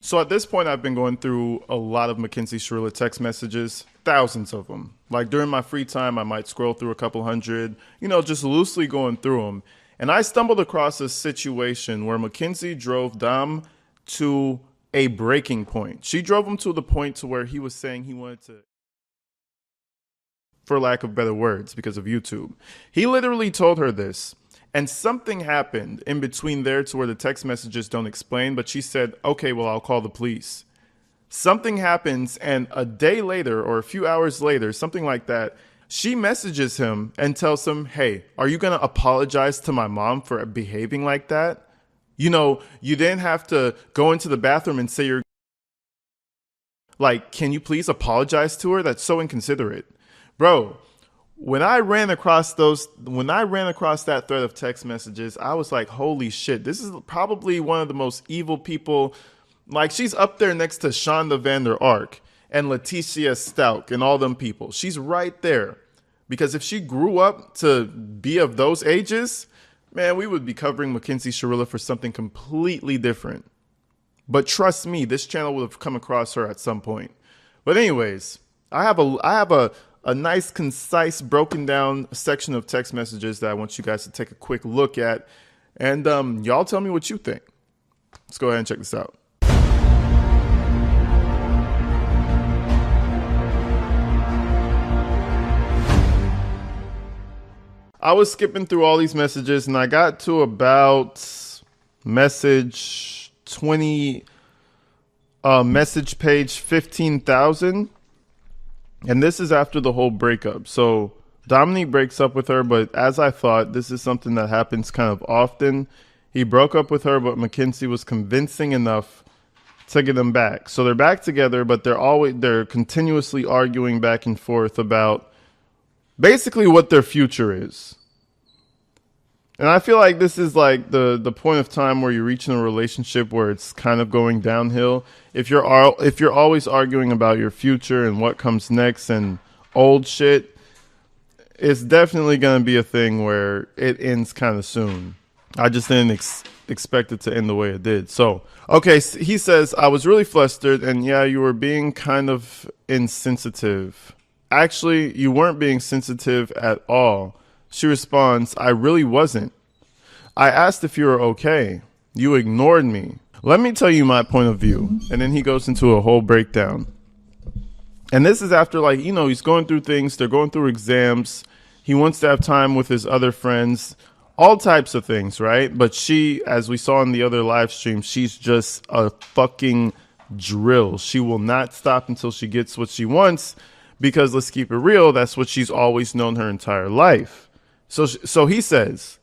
So at this point, I've been going through a lot of Mackenzie Shirilla text messages, thousands of them. Like during my free time, I might scroll through a couple hundred, just loosely going through them. And I stumbled across a situation where Mackenzie drove Dom to a breaking point. She drove him to the point to where he was saying he wanted to, for lack of better words, because of YouTube. He literally told her this. And something happened in between there to where the text messages don't explain, but she said, okay, well, I'll call the police. Something happens, and a day later or a few hours later, something like that, she messages him and tells him, hey, are you going to apologize to my mom for behaving like that? You didn't have to go into the bathroom and say can you please apologize to her? That's so inconsiderate. Bro, when I ran across that thread of text messages, I was like, holy shit, this is probably one of the most evil people. Like, she's up there next to Shonda Vander Ark and Leticia Stout and all them people. She's right there. Because if she grew up to be of those ages, man, we would be covering Mackenzie Shirilla for something completely different. But trust me, this channel would have come across her at some point. But anyways, I have a nice, concise, broken down section of text messages that I want you guys to take a quick look at. And y'all tell me what you think. Let's go ahead and check this out. I was skipping through all these messages and I got to about message 20, message page 15,000. And this is after the whole breakup. So Dominique breaks up with her, but as I thought, this is something that happens kind of often. He broke up with her, but Mackenzie was convincing enough to get them back. So they're back together, but they're continuously arguing back and forth about basically what their future is. And I feel like this is like the point of time where you reach in a relationship where it's kind of going downhill. If you're always arguing about your future and what comes next and old shit, it's definitely going to be a thing where it ends kind of soon. I just didn't expect it to end the way it did. So, okay, he says, I was really flustered and yeah, you were being kind of insensitive. Actually, you weren't being sensitive at all. She responds, I really wasn't. I asked if you were okay. You ignored me. Let me tell you my point of view. And then he goes into a whole breakdown. And this is after he's going through things. They're going through exams. He wants to have time with his other friends. All types of things, right? But she, as we saw in the other live stream, she's just a fucking drill. She will not stop until she gets what she wants. Because let's keep it real, that's what she's always known her entire life. So he says,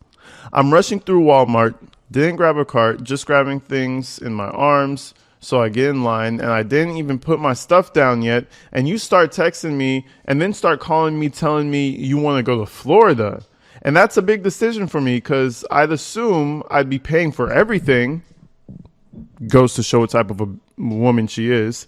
I'm rushing through Walmart, didn't grab a cart, just grabbing things in my arms. So I get in line and I didn't even put my stuff down yet. And you start texting me and then start calling me, telling me you want to go to Florida. And that's a big decision for me because I'd assume I'd be paying for everything. Goes to show what type of a woman she is.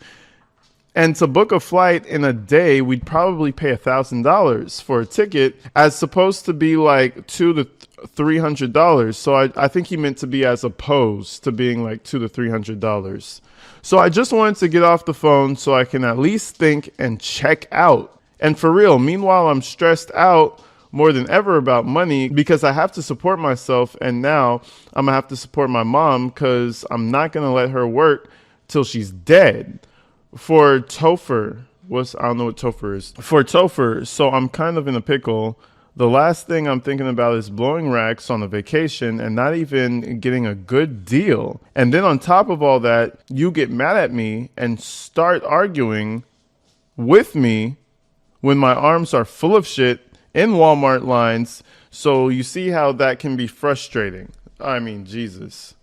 And to book a flight in a day, we'd probably pay $1,000 for a ticket, as supposed to be like $200 to $300. So I think he meant to be as opposed to being like $200 to $300. So I just wanted to get off the phone so I can at least think and check out. And for real, meanwhile, I'm stressed out more than ever about money because I have to support myself. And now I'm gonna have to support my mom because I'm not gonna let her work till she's dead. For Topher, I don't know what Topher is. For Topher, so I'm kind of in a pickle. The last thing I'm thinking about is blowing racks on a vacation and not even getting a good deal. And then on top of all that, you get mad at me and start arguing with me when my arms are full of shit in Walmart lines. So you see how that can be frustrating. I mean, Jesus.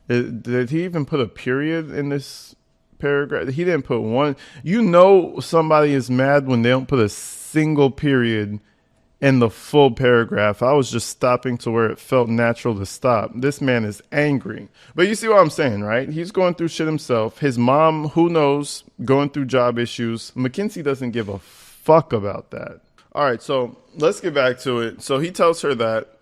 Did he even put a period in this paragraph? He didn't put one. Somebody is mad when they don't put a single period in the full paragraph. I was just stopping to where it felt natural to stop. This man is angry. But you see what I'm saying, right? He's going through shit himself. His mom, who knows, going through job issues. Mackenzie doesn't give a fuck about that. All right, so let's get back to it. So he tells her that.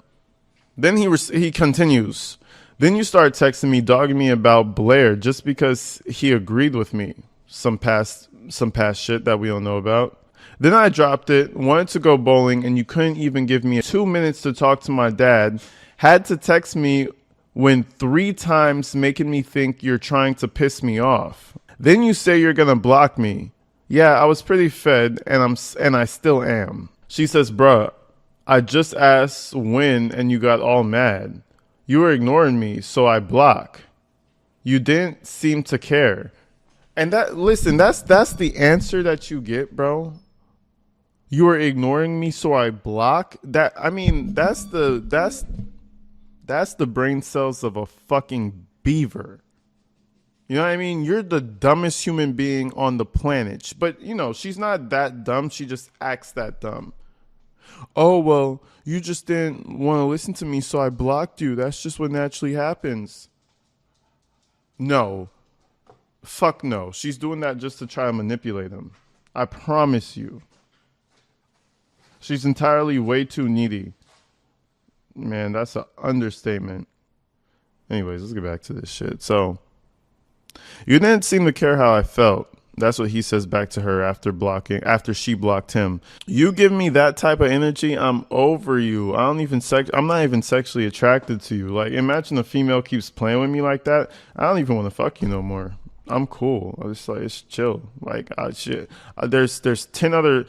Then he continues. Then you start texting me, dogging me about Blair just because he agreed with me. Some past shit that we don't know about. Then I dropped it, wanted to go bowling, and you couldn't even give me 2 minutes to talk to my dad. Had to text me when 3 times, making me think you're trying to piss me off. Then you say you're gonna block me. Yeah, I was pretty fed, and I still am. She says, bruh, I just asked when, and you got all mad. You were ignoring me, so I block. You didn't seem to care. And that's the answer that you get, bro. You were ignoring me, so I block. That's the brain cells of a fucking beaver. You know what I mean? You're the dumbest human being on the planet. But, she's not that dumb. She just acts that dumb. Oh, well, you just didn't want to listen to me, so I blocked you. That's just what naturally happens. No. Fuck no. She's doing that just to try to manipulate him. I promise you. She's entirely way too needy. Man, that's an understatement. Anyways, let's get back to this shit. So, you didn't seem to care how I felt. That's what he says back to her after she blocked him. You give me that type of energy, I'm over you. I'm not even sexually attracted to you. Like, imagine a female keeps playing with me like that. I don't even want to fuck you no more. I'm cool. It's chill. Like, there's 10 other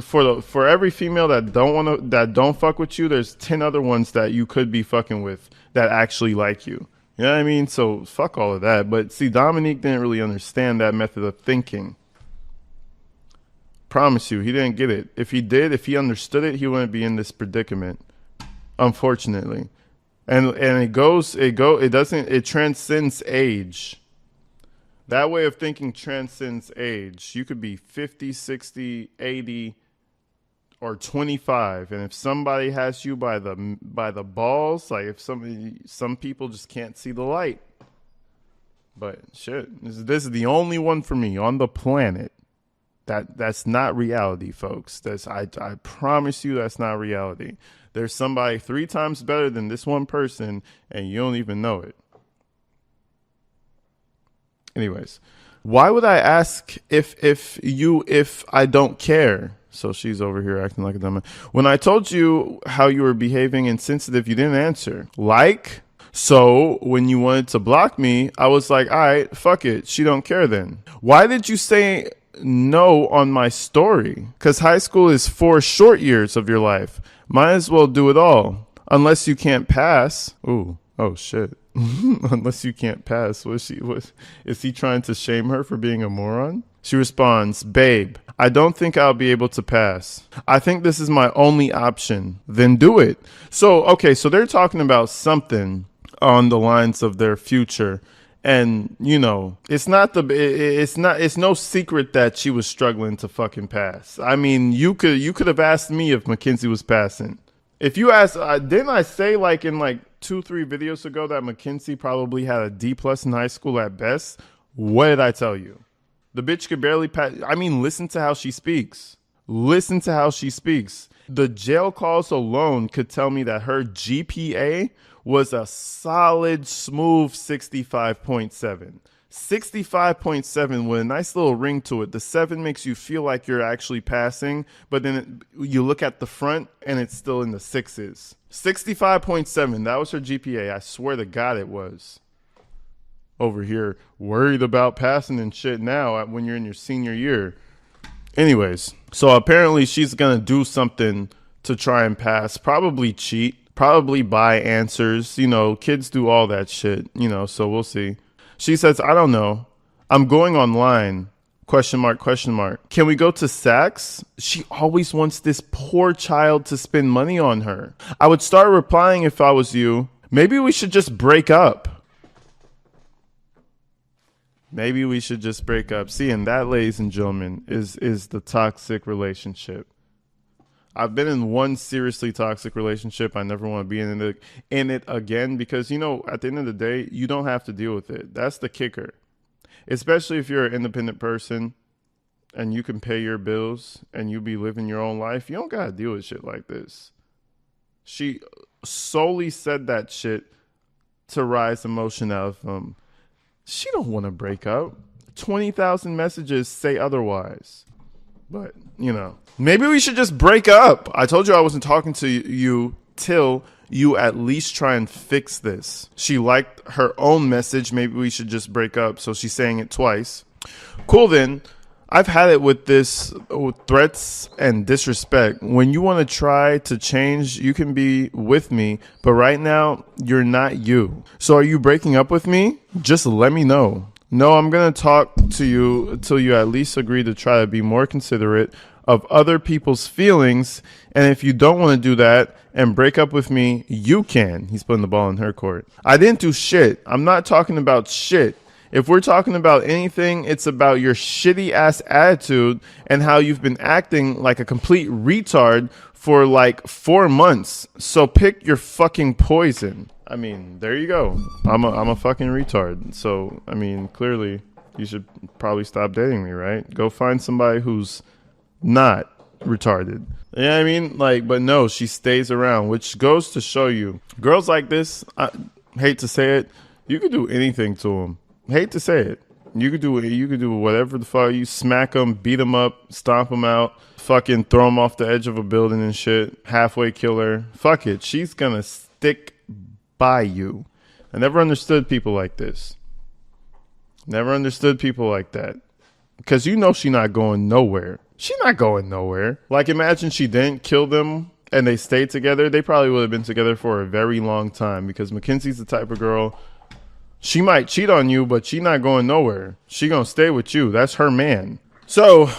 for every female that don't fuck with you. There's 10 other ones that you could be fucking with that actually like you. You know what I mean? So fuck all of that. But see, Dominique didn't really understand that method of thinking. Promise you, he didn't get it. If he understood it, he wouldn't be in this predicament. Unfortunately. And it transcends age. That way of thinking transcends age. You could be 50, 60, 80, or 25, and if somebody has you by the balls, like if some people just can't see the light. But shit, this is the only one for me on the planet that's not reality, folks. I promise you that's not reality. There's somebody 3 times better than this one person, and you don't even know it. Anyways, why would I ask if I don't care? So she's over here acting like a dumb. When I told you how you were behaving insensitive, you didn't answer. Like, so when you wanted to block me, I was like, all right, fuck it. She don't care then. Why did you say no on my story? Because high school is 4 short years of your life. Might as well do it all. Unless you can't pass. Ooh, oh shit. Unless you can't pass. Is he trying to shame her for being a moron? She responds, babe, I don't think I'll be able to pass. I think this is my only option. Then do it. So they're talking about something on the lines of their future. And, it's no secret that she was struggling to fucking pass. I mean, you could have asked me if Mackenzie was passing. If you asked, didn't I say in 2-3 videos ago that Mackenzie probably had a D+ in high school at best? What did I tell you? The bitch could barely pass. I mean, listen to how she speaks. The jail calls alone could tell me that her GPA was a solid, smooth 65.7. 65.7 with a nice little ring to it. The 7 makes you feel like you're actually passing, but then you look at the front and it's still in the 6s. 65.7, that was her GPA. I swear to God it was. Over here worried about passing and shit now when you're in your senior year. Anyways, so apparently she's going to do something to try and pass, probably cheat, probably buy answers. Kids do all that shit, so we'll see. She says, I don't know. I'm going online. ? Can we go to Saks? She always wants this poor child to spend money on her. I would start replying if I was you. Maybe we should just break up. See, and that, ladies and gentlemen, is the toxic relationship. I've been in one seriously toxic relationship. I never want to be in it again because, at the end of the day, you don't have to deal with it. That's the kicker. Especially if you're an independent person and you can pay your bills and you be living your own life. You don't got to deal with shit like this. She solely said that shit to rise emotion out of him. She don't want to break up. 20,000 messages say otherwise. But, maybe we should just break up. I told you I wasn't talking to you till you at least try and fix this. She liked her own message. Maybe we should just break up. So she's saying it twice. Cool then. I've had it with this, with threats and disrespect. When you want to try to change, you can be with me. But right now, you're not you. So are you breaking up with me? Just let me know. No, I'm going to talk to you until you at least agree to try to be more considerate of other people's feelings. And if you don't want to do that and break up with me, you can. He's putting the ball in her court. I didn't do shit. I'm not talking about shit. If we're talking about anything, it's about your shitty ass attitude and how you've been acting like a complete retard for like 4 months. So pick your fucking poison. I mean, there you go. I'm a fucking retard. So, I mean, clearly you should probably stop dating me, right? Go find somebody who's not retarded. Yeah, I mean, like, but no, she stays around, which goes to show you girls like this, I hate to say it, you could do anything to them. Hate to say it. You could do whatever the fuck. You smack them, beat them up, stomp them out, fucking throw them off the edge of a building and shit. Halfway kill her. Fuck it. She's gonna stick by you. I never understood people like this. Never understood people like that. Because she's not going nowhere. She's not going nowhere. Like, imagine she didn't kill them and they stayed together. They probably would have been together for a very long time, because Mackenzie's the type of girl, she might cheat on you, but she not going nowhere. She gonna stay with you. That's her man. So,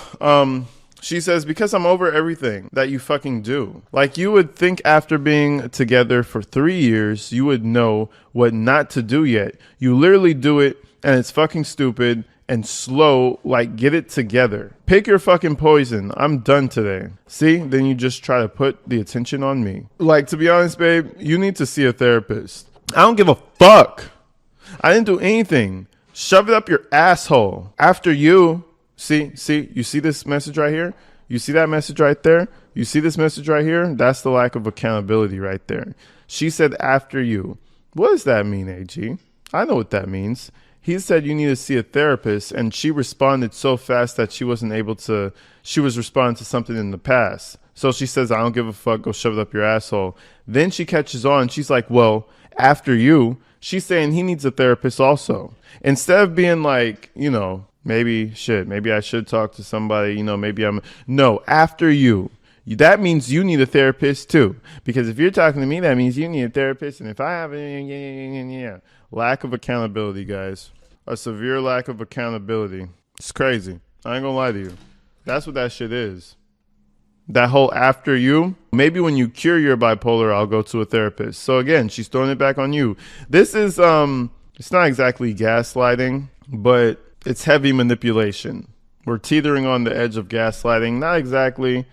she says, because I'm over everything that you fucking do. Like, you would think after being together for 3 years, you would know what not to do yet. You literally do it, and it's fucking stupid and slow. Like, get it together. Pick your fucking poison. I'm done today. See? Then you just try to put the attention on me. Like, to be honest, babe, you need to see a therapist. I don't give a fuck. I didn't do anything. Shove it up your asshole. After you, see, you see this message right here? You see that message right there? You see this message right here? That's the lack of accountability right there. She said, after you. What does that mean, AG? I know what that means. He said you need to see a therapist, and she responded so fast that she wasn't able to. She was responding to something in the past. So she says, I don't give a fuck, go shove it up your asshole. Then she catches on. She's like, well, after you. She's saying he needs a therapist also. Instead of being like, maybe I should talk to somebody, no, after you. That means you need a therapist too. Because if you're talking to me, that means you need a therapist. And if I have lack of accountability, guys. A severe lack of accountability. It's crazy. I ain't gonna lie to you. That's what that shit is. That whole after you, maybe when you cure your bipolar, I'll go to a therapist. So again, she's throwing it back on you. This is, it's not exactly gaslighting, but it's heavy manipulation. We're teetering on the edge of gaslighting. Not exactly,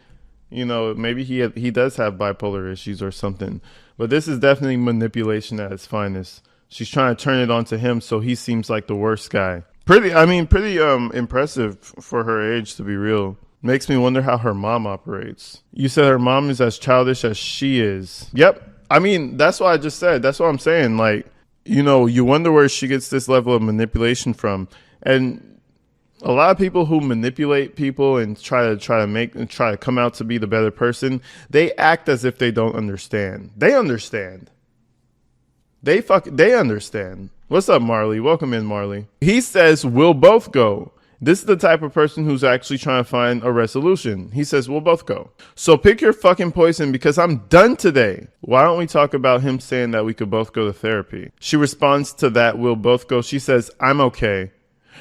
maybe he does have bipolar issues or something, but this is definitely manipulation at its finest. She's trying to turn it onto him so he seems like the worst guy. Pretty impressive for her age, to be real. Makes me wonder how her mom operates. You said her mom is as childish as she is. Yep. I mean, that's what I just said. That's what I'm saying. Like, you wonder where she gets this level of manipulation from. And a lot of people who manipulate people and try to come out to be the better person, they act as if they don't understand. They understand. They understand. What's up, Marley? Welcome in, Marley. He says, we'll both go. This is the type of person who's actually trying to find a resolution. He says, we'll both go. So pick your fucking poison, because I'm done today. Why don't we talk about him saying that we could both go to therapy? She responds to that, we'll both go. She says, I'm okay.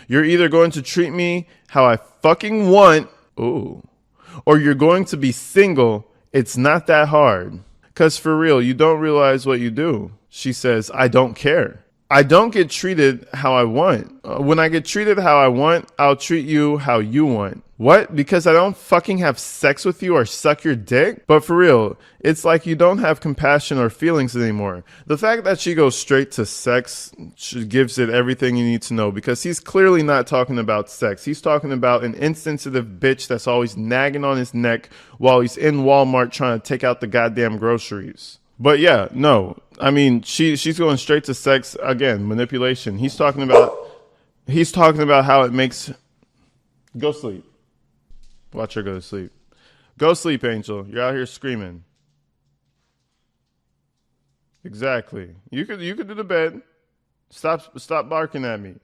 You're either going to treat me how I fucking want, or you're going to be single. It's not that hard. Because for real, you don't realize what you do. She says, I don't care. I don't get treated how I want. When I get treated how I want, I'll treat you how you want. What? Because I don't fucking have sex with you or suck your dick? But for real, it's like you don't have compassion or feelings anymore. The fact that she goes straight to sex gives it everything you need to know, because he's clearly not talking about sex. He's talking about an insensitive bitch that's always nagging on his neck while he's in Walmart trying to take out the goddamn groceries. But yeah, no. I mean, she's going straight to sex again, manipulation. He's talking about how it makes go sleep. Watch her go to sleep. Go sleep, Angel. You're out here screaming. Exactly. You could do the bed. Stop barking at me.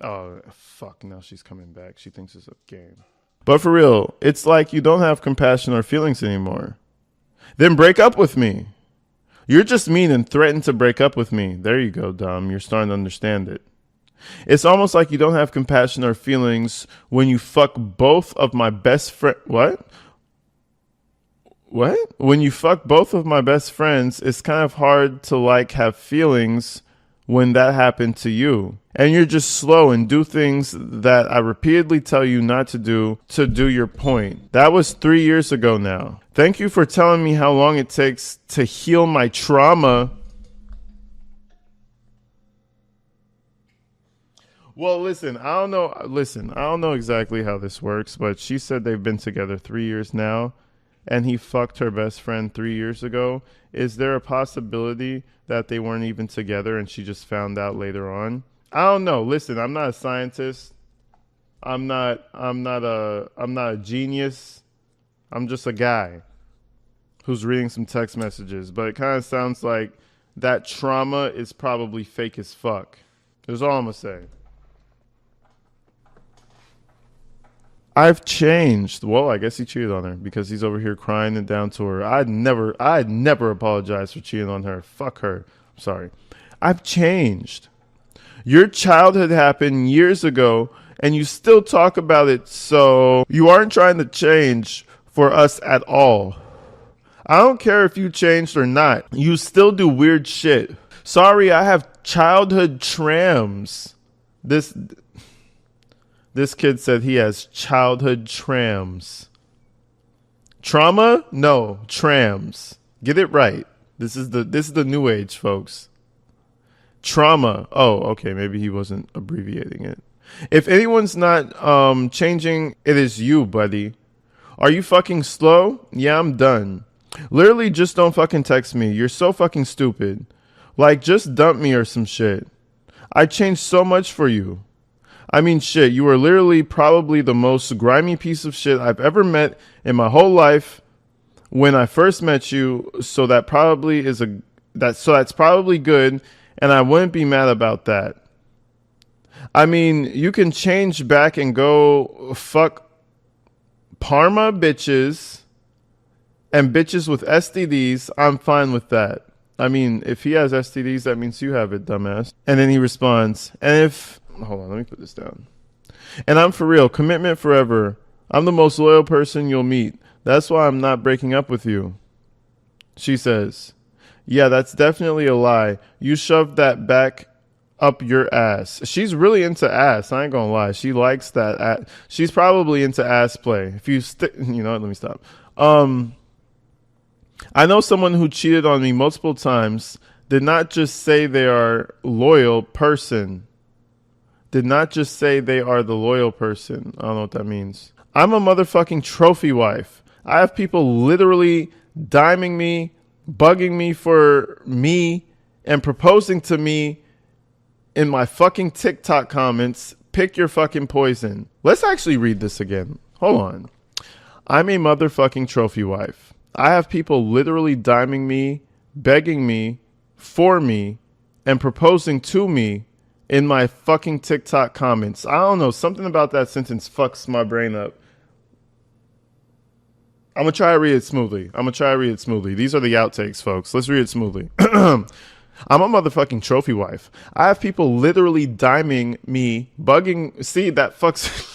Oh fuck! Now she's coming back. She thinks it's a game. But for real, it's like you don't have compassion or feelings anymore. Then break up with me. You're just mean and threaten to break up with me. There you go, Dom. You're starting to understand it. It's almost like you don't have compassion or feelings when you fuck both of my best friend. What? What? When you fuck both of my best friends, it's kind of hard to like have feelings when that happened to you. And you're just slow and do things that I repeatedly tell you not to do your point. That was 3 years ago now. Thank you for telling me how long it takes to heal my trauma. Well, listen, I don't know exactly how this works, but she said they've been together 3 years now, and he fucked her best friend 3 years ago. Is there a possibility that they weren't even together and she just found out later on? I don't know. Listen, I'm not a scientist. I'm not a genius. I'm just a guy who's reading some text messages, but it kind of sounds like that trauma is probably fake as fuck. That's all I'm gonna say. I've changed. Well, I guess he cheated on her because he's over here crying it down to her. I'd never apologize for cheating on her. Fuck her. I'm sorry. I've changed. Your childhood happened years ago and you still talk about it, so you aren't trying to change for us at all. I don't care if you changed or not. You still do weird shit. Sorry, I have childhood trams. This kid said he has childhood trams. Trauma? No, trams. Get it right. This is the new age, folks. Trauma. Oh, okay. Maybe he wasn't abbreviating it. If anyone's not changing, it is you, buddy. Are you fucking slow? Yeah, I'm done. Literally, just don't fucking text me. You're so fucking stupid. Like, just dump me or some shit. I changed so much for you. I mean, shit, you are literally probably the most grimy piece of shit I've ever met in my whole life when I first met you, so that's probably good, and I wouldn't be mad about that. I mean, you can change back and go fuck Parma bitches and bitches with STDs. I'm fine with that. I mean, if he has STDs, that means you have it, dumbass. And then he responds, hold on, let me put this down. And I'm for real, commitment forever. I'm the most loyal person you'll meet. That's why I'm not breaking up with you. She says, yeah, that's definitely a lie. You shoved that back up your ass. She's really into ass. I ain't gonna lie. She likes that. She's probably into ass play. If you you know what, let me stop. I know someone who cheated on me multiple times. Did not just say they are loyal person. Did not just say they are the loyal person. I don't know what that means. I'm a motherfucking trophy wife. I have people literally diming me, bugging me for me, and proposing to me in my fucking TikTok comments. Pick your fucking poison. Let's actually read this again. Hold on. I'm a motherfucking trophy wife. I have people literally diming me, begging me, for me, and proposing to me in my fucking TikTok comments. I don't know. Something about that sentence fucks my brain up. I'm going to try to read it smoothly. These are the outtakes, folks. Let's read it smoothly. I'm a motherfucking trophy wife. I have people literally diming me, bugging. See, that fucks.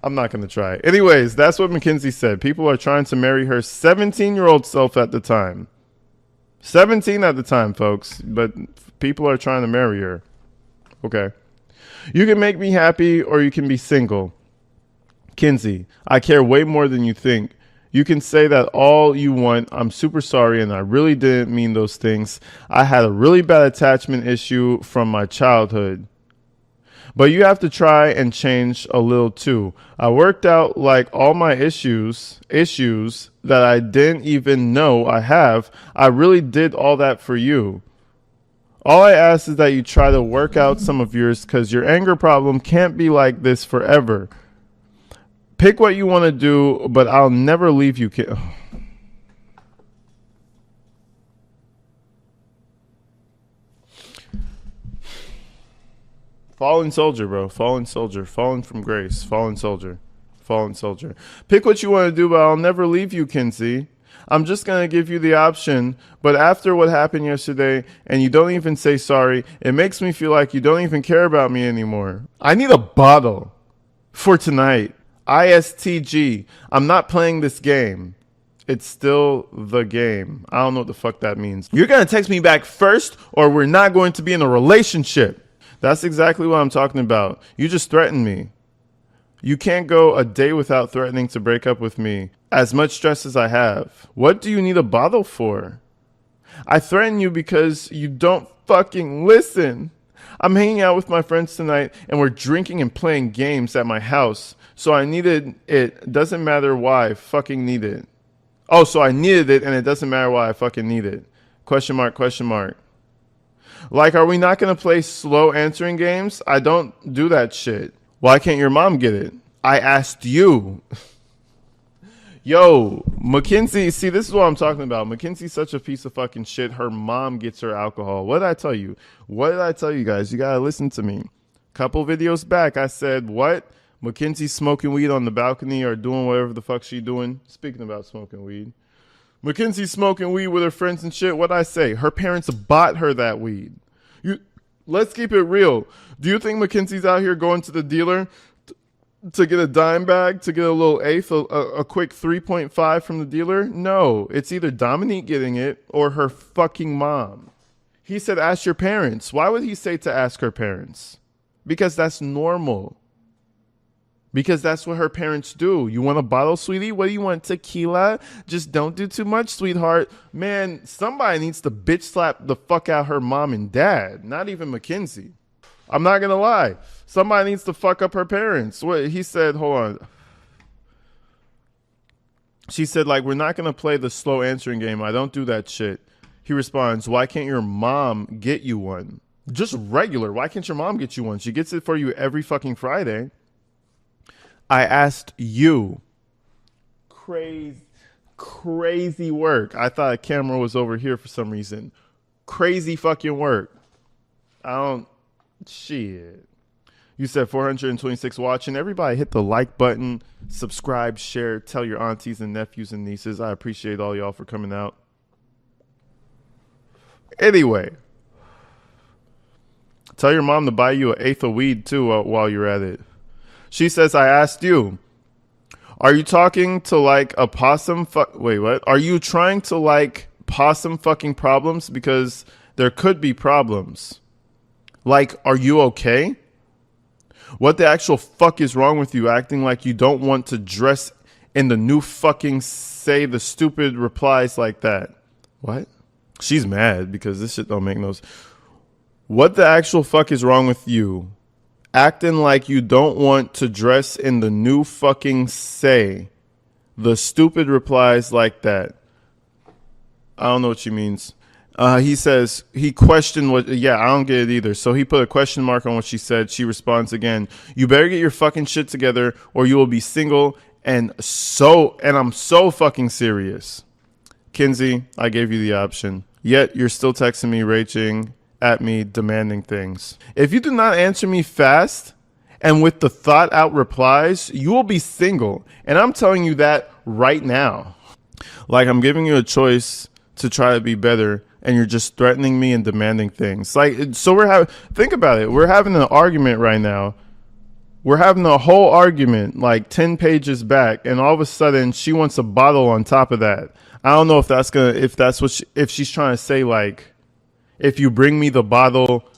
I'm not going to try. Anyways, that's what Mackenzie said. People are trying to marry her 17-year-old self at the time. 17 at the time, folks. But people are trying to marry her. Okay. You can make me happy or you can be single. Kinsey, I care way more than you think. You can say that all you want. I'm super sorry and I really didn't mean those things. I had a really bad attachment issue from my childhood. But you have to try and change a little too. I worked out like all my issues that I didn't even know I have. I really did all that for you. All I ask is that you try to work out some of yours because your anger problem can't be like this forever. Pick what you want to do, but I'll never leave you. Fallen soldier, bro. Fallen soldier. Fallen from grace. Fallen soldier. Fallen soldier. Pick what you want to do, but I'll never leave you, Kinsey. I'm just going to give you the option, but after what happened yesterday and you don't even say sorry, it makes me feel like you don't even care about me anymore. I need a bottle for tonight. ISTG. I'm not playing this game. It's still the game. I don't know what the fuck that means. You're going to text me back first or we're not going to be in a relationship. That's exactly what I'm talking about. You just threatened me. You can't go a day without threatening to break up with me. As much stress as I have. What do you need a bottle for? I threaten you because you don't fucking listen. I'm hanging out with my friends tonight and we're drinking and playing games at my house. So I needed it. Doesn't matter why I fucking need it. Oh, so I needed it and it doesn't matter why I fucking need it. Question mark, question mark. Like, are we not going to play slow answering games? I don't do that shit. Why can't your mom get it? I asked you. Yo, Mackenzie, see, this is what I'm talking about. Mackenzie's such a piece of fucking shit. Her mom gets her alcohol. What did I tell you? What did I tell you guys? You got to listen to me. Couple videos back, I said, what? Mackenzie's smoking weed on the balcony or doing whatever the fuck she doing. Speaking about smoking weed. Mackenzie's smoking weed with her friends and shit. What'd I say? Her parents bought her that weed. Let's keep it real. Do you think Mackenzie's out here going to the dealer to get a dime bag, to get a little eighth, a quick 3.5 from the dealer? No, it's either Dominique getting it or her fucking mom. He said, ask your parents. Why would he say to ask her parents? Because that's normal. Because that's what her parents do. You want a bottle, sweetie? What do you want, tequila? Just don't do too much, sweetheart. Man, somebody needs to bitch slap the fuck out her mom and dad. Not even Mackenzie. I'm not going to lie. Somebody needs to fuck up her parents. What he said, hold on. She said, like, we're not going to play the slow answering game. I don't do that shit. He responds, why can't your mom get you one? Just regular. Why can't your mom get you one? She gets it for you every fucking Friday. I asked you. Crazy work. I thought a camera was over here for some reason. Crazy fucking work. Shit. You said 426 watching. Everybody hit the like button, subscribe, share, tell your aunties and nephews and nieces. I appreciate all y'all for coming out. Anyway, tell your mom to buy you an eighth of weed too while you're at it. She says, I asked you, are you talking to like a possum? Wait, what? Are you trying to like possum fucking problems? Because there could be problems. Like, are you okay? What the actual fuck is wrong with you acting like you don't want to dress in the new fucking say the stupid replies like that? What? She's mad because this shit don't make no sense. What the actual fuck is wrong with you? Acting like you don't want to dress in the new fucking say the stupid replies like that. I don't know what she means. He says he questioned what. Yeah, I don't get it either. So he put a question mark on what she said. She responds again. You better get your fucking shit together or you will be single. And I'm so fucking serious. Kinsey, I gave you the option. Yet you're still texting me, raging at me, demanding things. If you do not answer me fast and with the thought out replies, you will be single. And I'm telling you that right now. Like, I'm giving you a choice to try to be better and you're just threatening me and demanding things. Like, so think about it. We're having an argument right now. We're having a whole argument like 10 pages back. And all of a sudden she wants a bottle on top of that. I don't know if she's trying to say, like, if you bring me the bottle,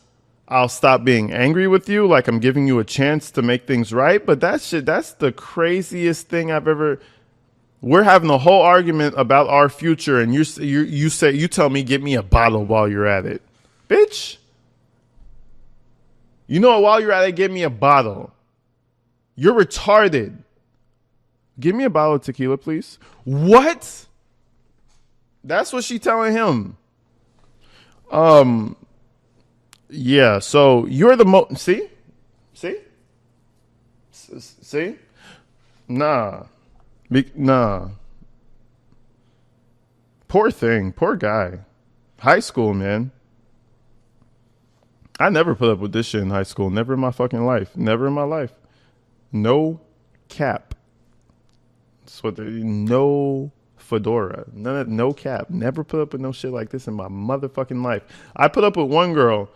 I'll stop being angry with you. Like, I'm giving you a chance to make things right. But that's the craziest thing I've ever. We're having a whole argument about our future, and you tell me get me a bottle while you're at it, bitch. You know what? While you're at it, give me a bottle. You're retarded. Give me a bottle of tequila, please. What? That's what she telling him. Yeah, so you're the most... See? See? Nah. Nah. Poor thing. Poor guy. High school, man. I never put up with this shit in high school. Never in my fucking life. Never in my life. No cap. That's what no fedora. No cap. Never put up with no shit like this in my motherfucking life. I put up with one girl,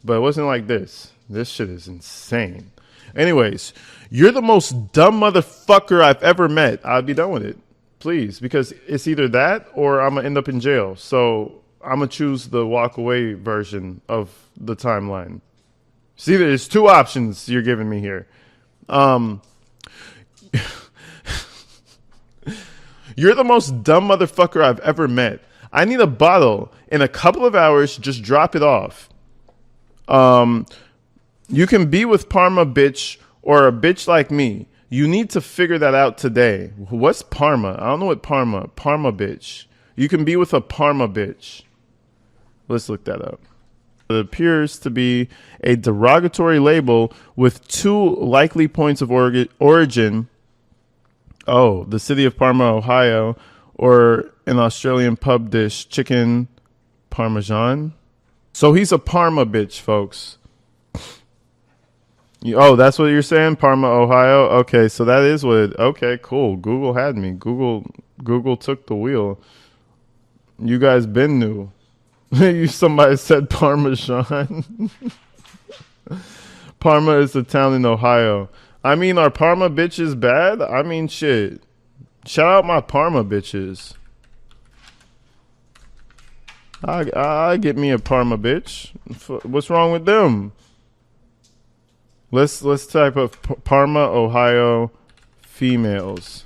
but it wasn't like this. This shit is insane. Anyways, you're the most dumb motherfucker I've ever met. I'll be done with it. Please, because it's either that or I'm going to end up in jail. So I'm going to choose the walk away version of the timeline. See, there's two options you're giving me here. You're the most dumb motherfucker I've ever met. I need a bottle. In a couple of hours, just drop it off. You can be with Parma, bitch, or a bitch like me. You need to figure that out today. What's Parma? I don't know what Parma. Parma, bitch. You can be with a Parma, bitch. Let's look that up. It appears to be a derogatory label with two likely points of origin. Oh, the city of Parma, Ohio, or an Australian pub dish, chicken parmesan. So he's a Parma bitch, folks. Oh, that's what you're saying? Parma, Ohio? Okay, so that is what it... Okay, cool. Google had me. Google took the wheel. You guys been new. Somebody said Parmesan. Parma is a town in Ohio. I mean, are Parma bitches bad? I mean, shit. Shout out my Parma bitches. I get me a Parma bitch. What's wrong with them? Let's type of Parma, Ohio, females.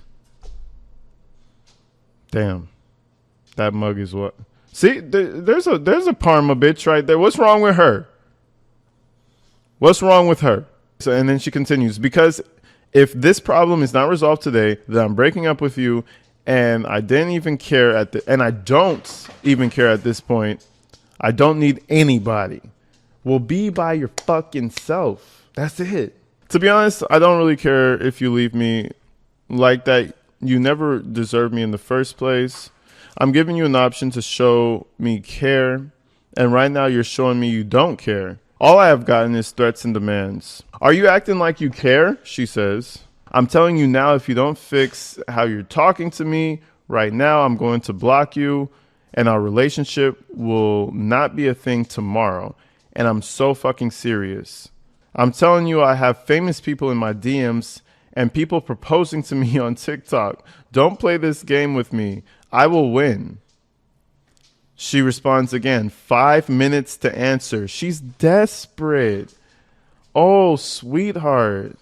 Damn, that mug is what? See, there's a Parma bitch right there. What's wrong with her? What's wrong with her? So, and then she continues, because if this problem is not resolved today, then I'm breaking up with you, and I didn't even care and I don't even care at this point. I don't need anybody. Well, be by your fucking self. That's it. To be honest, I don't really care if you leave me like that. You never deserved me in the first place. I'm giving you an option to show me care, and right now you're showing me you don't care. All I have gotten is threats and demands. Are you acting like you care? She says. I'm telling you now, if you don't fix how you're talking to me right now, I'm going to block you, and our relationship will not be a thing tomorrow. And I'm so fucking serious. I'm telling you, I have famous people in my DMs and people proposing to me on TikTok. Don't play this game with me. I will win. She responds again, 5 minutes to answer. She's desperate. Oh, sweetheart.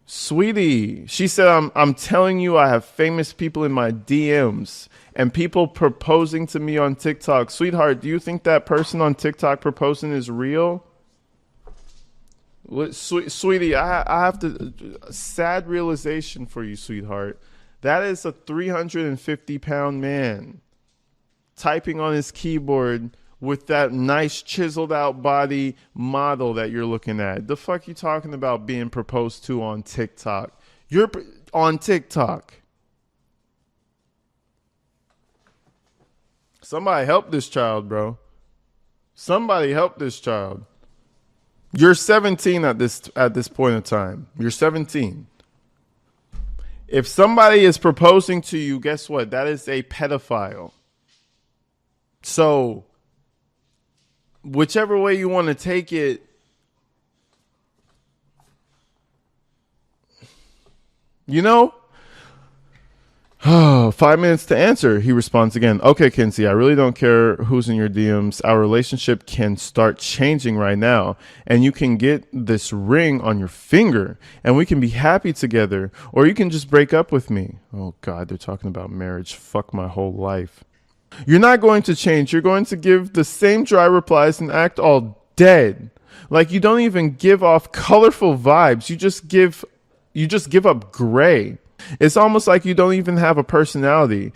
Sweetie. She said, I'm telling you, I have famous people in my DMs and people proposing to me on TikTok. Sweetheart, do you think that person on TikTok proposing is real? Sweetie, I have to... Sad realization for you, sweetheart. That is a 350-pound man typing on his keyboard with that nice chiseled out body model that you're looking at. The fuck you talking about being proposed to on TikTok? You're on TikTok. Somebody help this child, bro. Somebody help this child. You're 17 at this point in time. You're 17. If somebody is proposing to you, guess what? That is a pedophile. So, whichever way you want to take it, you know? 5 minutes to answer. He responds again. Okay, Kinsey, I really don't care who's in your DMs. Our relationship can start changing right now. And you can get this ring on your finger. And we can be happy together. Or you can just break up with me. Oh, God, they're talking about marriage. Fuck my whole life. You're not going to change. You're going to give the same dry replies and act all dead. Like, you don't even give off colorful vibes. You just give up gray. It's almost like you don't even have a personality.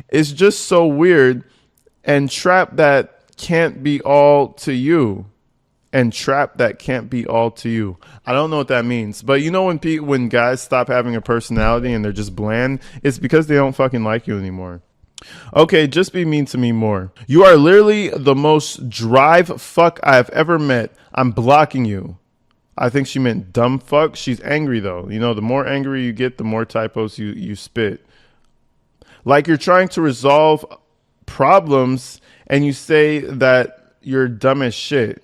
It's just so weird. And trap that can't be all to you. And trap that can't be all to you. I don't know what that means. But you know when guys stop having a personality and they're just bland, it's because they don't fucking like you anymore. Okay, just be mean to me more. You are literally the most drive fuck I've ever met. I'm blocking you. I think she meant dumb fuck. She's angry though. You know, the more angry you get, the more typos you spit. Like you're trying to resolve problems and you say that you're dumb as shit.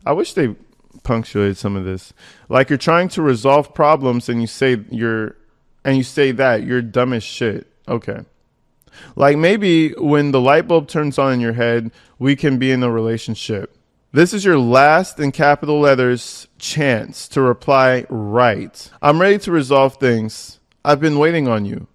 I wish they punctuated some of this. Like you're trying to resolve problems and you say that you're dumb as shit. Okay. Like maybe when the light bulb turns on in your head, we can be in a relationship. This is your last, in capital letters, chance to reply right. I'm ready to resolve things. I've been waiting on you.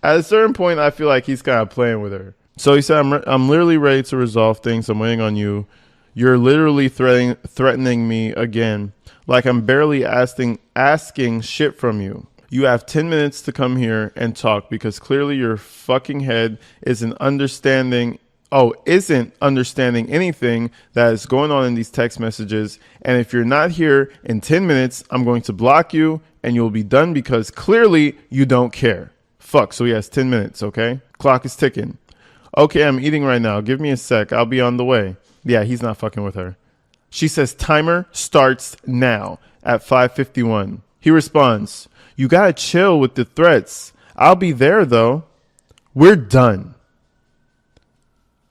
At a certain point, I feel like he's kind of playing with her. So he said, I'm literally ready to resolve things. I'm waiting on you. You're literally threatening me again. Like I'm barely asking shit from you. You have 10 minutes to come here and talk because clearly your fucking head isn't understanding anything that is going on in these text messages. And if you're not here in 10 minutes, I'm going to block you and you'll be done because clearly you don't care. Fuck. So he has 10 minutes. Okay. Clock is ticking. Okay. I'm eating right now. Give me a sec. I'll be on the way. Yeah. He's not fucking with her. She says timer starts now at 5:51. He responds, you got to chill with the threats. I'll be there though. We're done.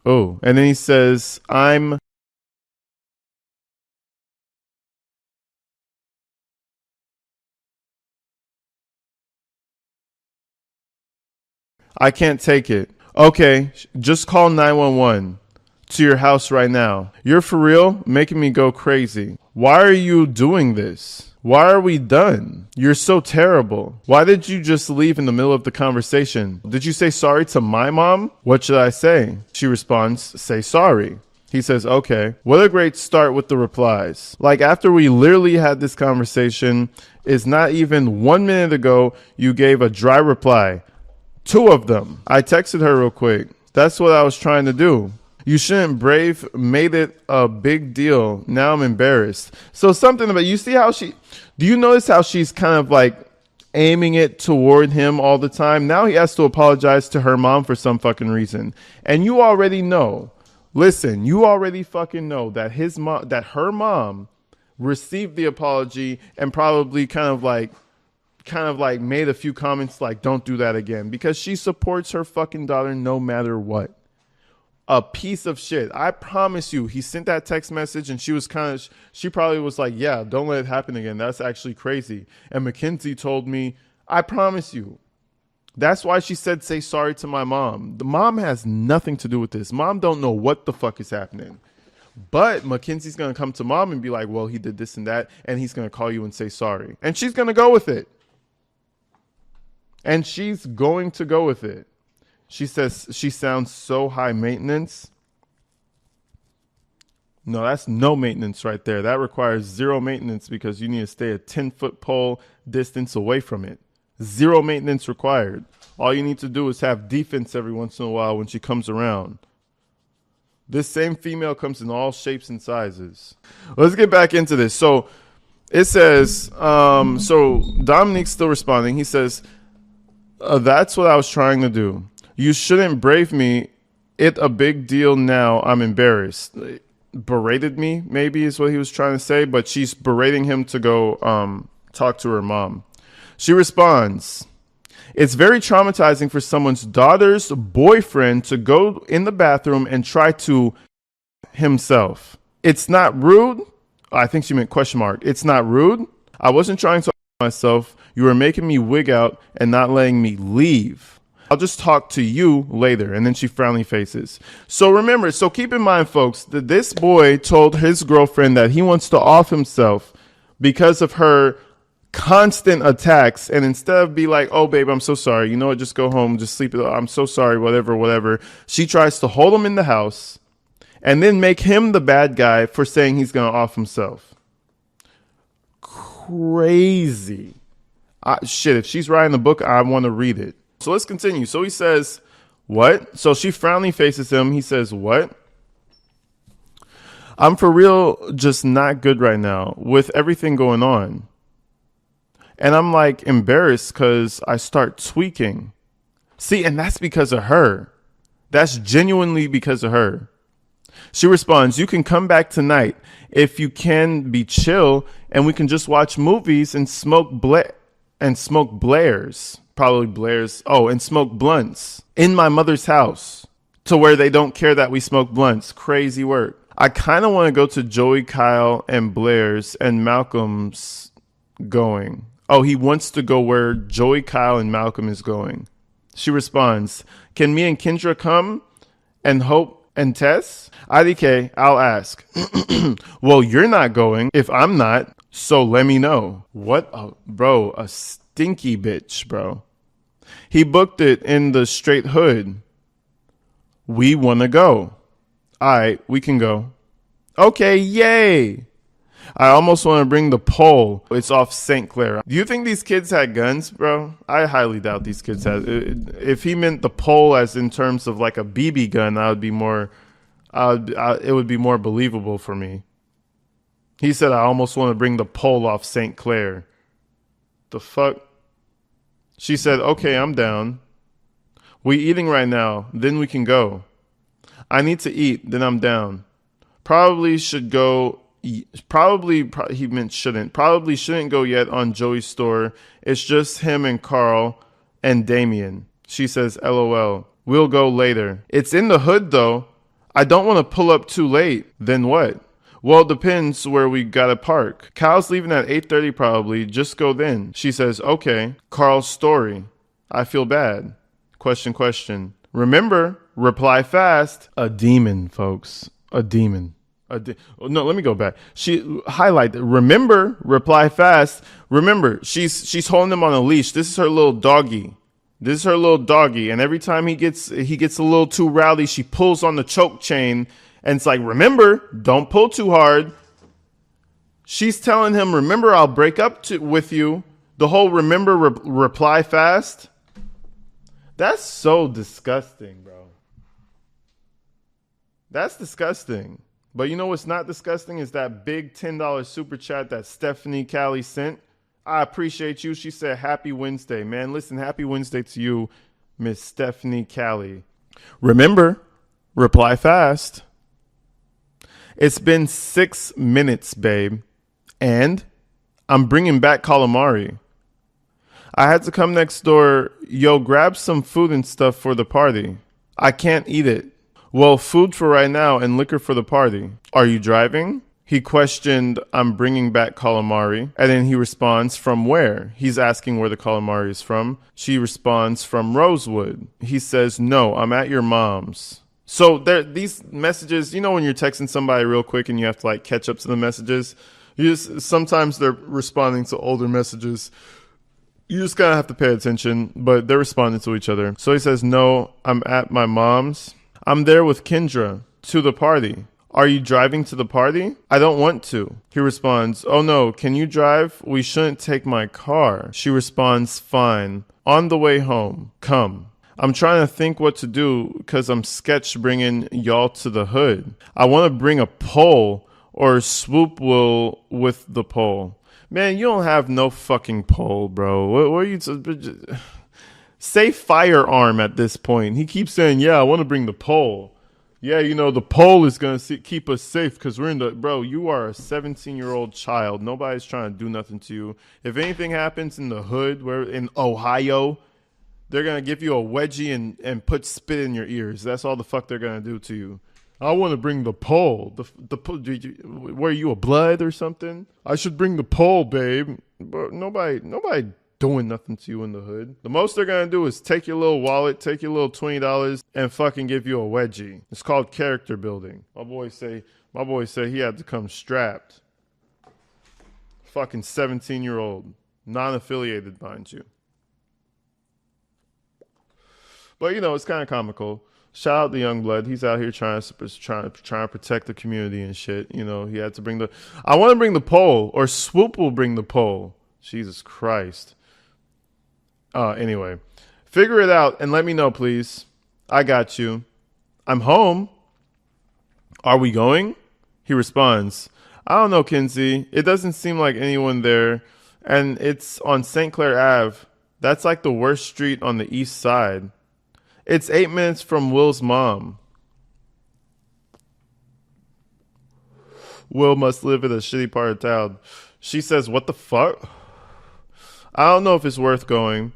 Oh, and then he says, I can't take it. Okay, just call 911 to your house right now. You're for real? Making me go crazy. Why are you doing this? Why are we done? You're so terrible. Why did you just leave in the middle of the conversation? Did you say sorry to my mom? What should I say? She responds, say sorry. He says, okay. What a great start with the replies. Like after we literally had this conversation, it's not even 1 minute ago, you gave a dry reply. 2 of them. I texted her real quick. That's what I was trying to do. You shouldn't brave made it a big deal. Now I'm embarrassed. So something about, you see how do you notice how she's kind of like aiming it toward him all the time? Now he has to apologize to her mom for some fucking reason. And you already know, listen, you already fucking know that her mom received the apology and probably kind of like made a few comments like, don't do that again, because she supports her fucking daughter no matter what. A piece of shit. I promise you, he sent that text message and she probably was like, yeah, don't let it happen again. That's actually crazy. And Mackenzie told me, I promise you. That's why she said, say sorry to my mom. The mom has nothing to do with this. Mom don't know what the fuck is happening. But Mackenzie's going to come to mom and be like, well, he did this and that. And he's going to call you and say sorry. And she's going to go with it. And she's going to go with it. She says she sounds so high maintenance. No, that's no maintenance right there. That requires zero maintenance because you need to stay a 10-foot pole distance away from it. Zero maintenance required. All you need to do is have defense every once in a while when she comes around. This same female comes in all shapes and sizes. Let's get back into this. So it says, so Dominique's still responding. He says, that's what I was trying to do. You shouldn't brave me. It a big deal now. I'm embarrassed. Berated me, maybe is what he was trying to say, but she's berating him to go talk to her mom. She responds, it's very traumatizing for someone's daughter's boyfriend to go in the bathroom and try to himself. It's not rude. I think she meant question mark. It's not rude. I wasn't trying to myself. You were making me wig out and not letting me leave. I'll just talk to you later. And then she frowny faces. So remember, so keep in mind, folks, that this boy told his girlfriend that he wants to off himself because of her constant attacks, and instead of be like, oh babe, I'm so sorry, you know what, just go home, just sleep, I'm so sorry, whatever, she tries to hold him in the house and then make him the bad guy for saying he's gonna off himself. Crazy. Shit, if she's writing the book, I want to read it. So let's continue. So he says, what? So she frowning faces him. He says, what? I'm for real just not good right now with everything going on. And I'm like embarrassed because I start tweaking. See, and that's because of her. That's genuinely because of her. She responds, you can come back tonight if you can be chill and we can just watch movies and smoke Blairs. Probably Blairs. Oh, and smoke blunts in my mother's house to where they don't care that we smoke blunts. Crazy work. I kind of want to go to Joey, Kyle, and Blair's, and Malcolm's going. Oh, he wants to go where Joey, Kyle, and Malcolm is going. She responds, can me and Kendra come? And Hope and Tess? IDK, I'll ask. Well, you're not going if I'm not, so let me know. What? Bro, a stinky bitch, bro. He booked it in the straight hood. We want to go. All right, we can go. Okay, yay. I almost want to bring the pole. It's off St. Clair. Do you think these kids had guns, bro? I highly doubt these kids had. If he meant the pole as in terms of like a BB gun, I would be more. It would be more believable for me. He said, I almost want to bring the pole off St. Clair. The fuck? She said, okay, I'm down. We eating right now. Then we can go. I need to eat. Then I'm down. Probably should go. Probably he meant shouldn't. Probably shouldn't go yet on Joey's store. It's just him and Carl and Damien. She says, LOL. We'll go later. It's in the hood though. I don't want to pull up too late. Then what? Well, it depends where we gotta park. Kyle's leaving at 8:30 probably. Just go then. She says, okay. Carl's story. I feel bad. Question. Remember, reply fast. A demon, folks. A demon. No, let me go back. She highlighted. Remember, reply fast. Remember, she's holding him on a leash. This is her little doggy. And every time he gets a little too rowdy, she pulls on the choke chain, and it's like, remember, don't pull too hard. She's telling him, remember, I'll break up with you. The whole remember, reply fast. That's so disgusting, bro. That's disgusting. But you know what's not disgusting is that big $10 super chat that Stephanie Callie sent. I appreciate you. She said, happy Wednesday, man. Listen, happy Wednesday to you, Miss Stephanie Callie. Remember, reply fast. It's been 6 minutes, babe. And I'm bringing back calamari. I had to come next door. Yo, grab some food and stuff for the party. I can't eat it. Well, food for right now and liquor for the party. Are you driving? He questioned, I'm bringing back calamari. And then he responds, from where? He's asking where the calamari is from. She responds, from Rosewood. He says, no, I'm at your mom's. So these messages, you know when you're texting somebody real quick and you have to like catch up to the messages? Sometimes they're responding to older messages. You just gotta have to pay attention, but they're responding to each other. So he says, no, I'm at my mom's. I'm there with Kendra to the party. Are you driving to the party? I don't want to. He responds, oh no, can you drive? We shouldn't take my car. She responds, fine. On the way home, come. I'm trying to think what to do because I'm sketch bringing y'all to the hood. I want to bring a pole or swoop will with the pole. Man, you don't have no fucking pole, bro. What are you... Say firearm at this point. He keeps saying, yeah, I want to bring the pole. Yeah, you know, the pole is going to keep us safe because we're in the... Bro, you are a 17-year-old child. Nobody's trying to do nothing to you. If anything happens in the hood, where in Ohio, they're going to give you a wedgie and put spit in your ears. That's all the fuck they're going to do to you. I want to bring the pole. Were you a blood or something? I should bring the pole, babe. But nobody doing nothing to you in the hood. The most they're gonna do is take your little wallet, take your little $20, and fucking give you a wedgie. It's called character building. My boy say he had to come strapped. Fucking 17-year-old. Non-affiliated, mind you. But, you know, it's kind of comical. Shout out to Youngblood. He's out here trying to protect the community and shit. You know, he had to bring the... I want to bring the poll, or Swoop will bring the poll. Jesus Christ. Anyway, figure it out and let me know, please. I got you. I'm home. Are we going? He responds, I don't know, Kinsey. It doesn't seem like anyone there. And it's on St. Clair Ave. That's like the worst street on the east side. It's 8 minutes from Will's mom. Will must live in a shitty part of town. She says, what the fuck? I don't know if it's worth going.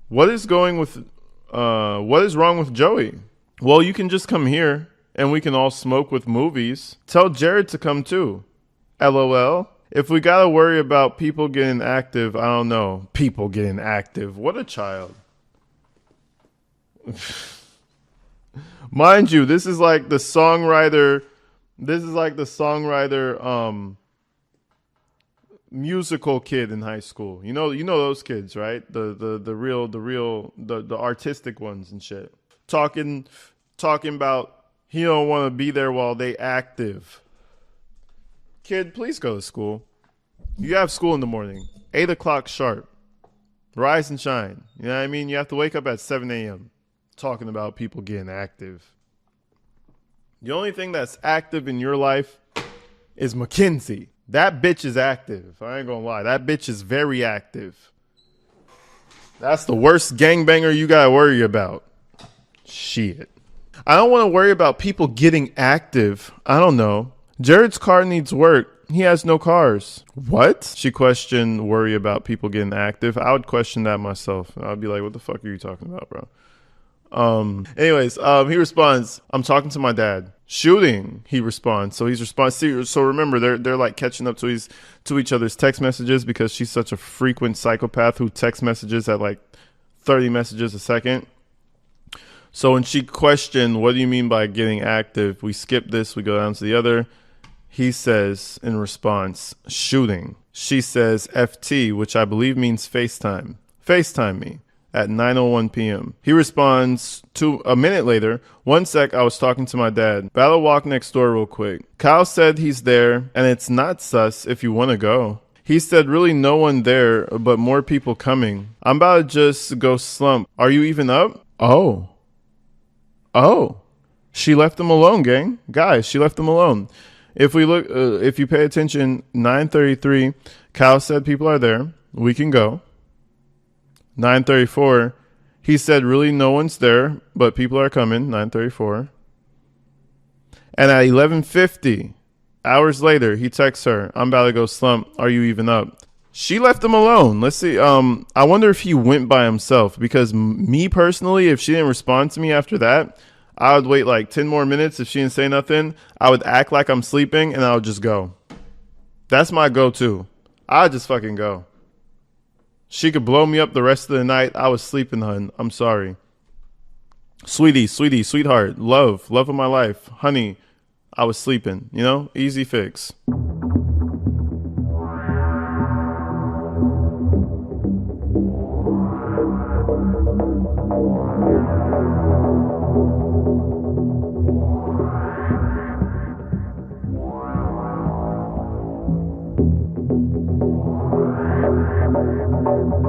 What is wrong with Joey? Well, you can just come here and we can all smoke with movies. Tell Jared to come too. LOL. If we gotta worry about people getting active, I don't know. People getting active. What a child. Mind you, this is like the songwriter musical kid in high school. You know those kids, right? The artistic ones and shit. Talking about he don't want to be there while they active. Kid, please go to school. You have school in the morning, 8 o'clock sharp. Rise and shine. You know what I mean? You have to wake up at 7 a.m. talking about people getting active. The only thing that's active in your life is Mackenzie. That bitch is active. I ain't gonna lie. That bitch is very active. That's the worst gangbanger you gotta worry about. Shit. I don't want to worry about people getting active. I don't know. Jared's car needs work. He has no cars. What? She questioned worry about people getting active. I would question that myself. I'd be like, what the fuck are you talking about, bro? Anyways, he responds, I'm talking to my dad. Shooting, he responds. So he's responding. So remember, they're like catching up to each other's text messages because she's such a frequent psychopath who text messages at like 30 messages a second. So when she questioned, what do you mean by getting active? We skip this, we go down to the other. He says in response, shooting. She says FT, which I believe means FaceTime. FaceTime me at 9:01 p.m. He responds a minute later, 1 sec, I was talking to my dad. Battle walk next door real quick. Kyle said he's there and it's not sus if you want to go. He said really no one there, but more people coming. I'm about to just go slump. Are you even up? Oh. She left him alone, gang. Guys, she left him alone. If you pay attention, 9:33, Kyle said people are there. We can go. 9:34, he said really no one's there, but people are coming. 9:34. And at 11:50, hours later, he texts her, I'm about to go slump. Are you even up? She left him alone. Let's see. I wonder if he went by himself, because me personally, if she didn't respond to me after that, I would wait like 10 more minutes. If she didn't say nothing, I would act like I'm sleeping and I would just go. That's my go-to. I'd just fucking go. She could blow me up the rest of the night. I was sleeping, hun. I'm sorry. Sweetie, sweetheart, love of my life. Honey, I was sleeping, easy fix.